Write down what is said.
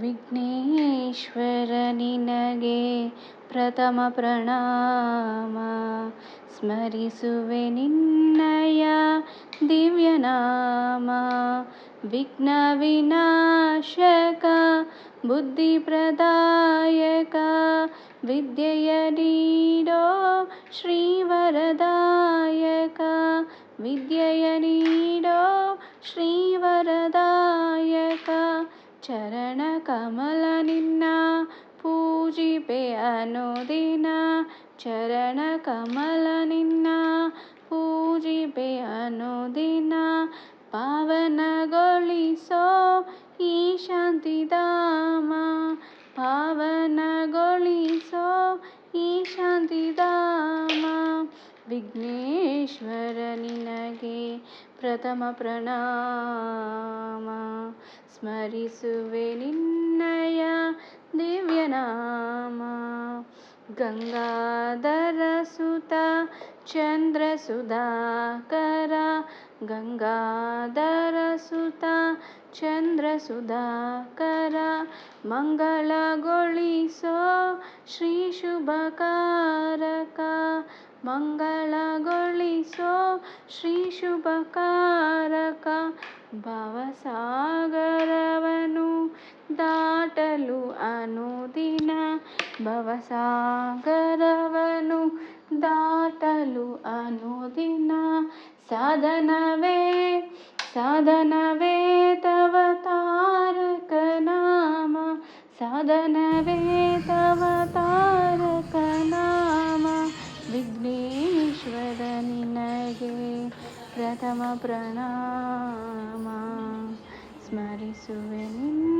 ವಿಘ್ನೇಶ್ವರ ನಿನಗೆ ಪ್ರಥಮ ಪ್ರಣಾಮ. ಸ್ಮರಿಸುವೆ ನಿನ್ನಯ ದಿವ್ಯನಾಮ. ವಿಘ್ನ ವಿನಾಶಕ ಬುದ್ಧಿ ಪ್ರದಾಯಕ ವಿದ್ಯೆಯ ನೀಡೋ ಶ್ರೀವರದಾಯಕ. ವಿದ್ಯೆಯ ನೀಡೋ ಶ್ರೀವರದಾಯಕ. ಚರಣ ಕಮಲ ನಿನ್ನ ಪೂಜಿಪೆ ಅನುದಿನ. ಚರಣ ಕಮಲ ನಿನ್ನ ಪೂಜಿಪೆ ಅನುದಿನ. ಪಾವನಗೊಳಿಸೋ ಈ ಶಾಂತಿಧಾಮ. ಪಾವನಗೊಳಿಸೋ ಈ ಶಾಂತಿಧಾಮ. ವಿಘ್ನೇಶ್ವರ ನಿನಗೆ ಪ್ರಥಮ ಪ್ರಣಾಮ. ಸ್ಮರಿಸುವೆ ನಿನ್ನಯ ದಿವ್ಯನಾಮ. ಗಂಗಾಧರ ಸುತ ಚಂದ್ರ ಸುಧಾಕರ. ಗಂಗಾಧರ ಸುತ ಚಂದ್ರ ಸುಧಾಕರ. ಮಂಗಳಗೊಳಿಸೋ ಶ್ರೀ ಶುಭಕಾರಕ. ಮಂಗಳಗೊಳಿಸೋ ಶ್ರೀ ಶುಭಕಾರಕ. ಭವಸಾಗರವನು ದಾಟಲು ಅನುದಿನ. ಭವಸಾಗರವನು ದಾಟಲು ಅನುದಿನ. ಸಾಧನವೇ ಸಾಧನವೇ ತವ ತಾರಕ ನಾಮ. ಸಾಧನವೇ ತವ ತಾರಕ ನಾಮ. ವಿಘ್ನೇಶ್ವರ ನಿನಗೆ ಪ್ರಥಮ ಪ್ರಣಾಮ. ಸ್ಮರಿಸುವೆ ನಿನ್ನ